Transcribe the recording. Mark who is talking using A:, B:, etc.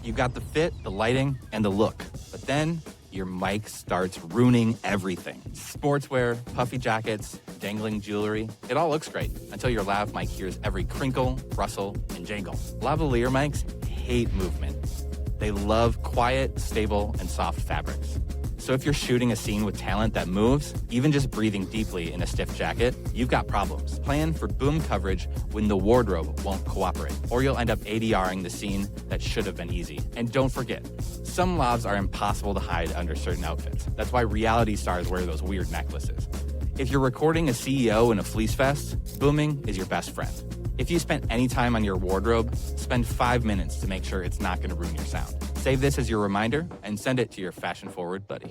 A: You got the fit, the lighting, and the look. But then your mic starts ruining everything. Sportswear, puffy jackets, dangling jewelry. It all looks great until your lav mic hears every crinkle, rustle, and jangle. Lavalier mics hate movement. They love quiet, stable, and soft fabrics. So if you're shooting a scene with talent that moves, even just breathing deeply in a stiff jacket, you've got problems. Plan for boom coverage when the wardrobe won't cooperate, or you'll end up ADRing the scene that should have been easy. And don't forget, some lavs are impossible to hide under certain outfits. That's why reality stars wear those weird necklaces. If you're recording a CEO in a fleece vest, booming is your best friend. If you spent any time on your wardrobe, spend 5 minutes to make sure it's not going to ruin your sound. Save this as your reminder and send it to your fashion-forward buddy.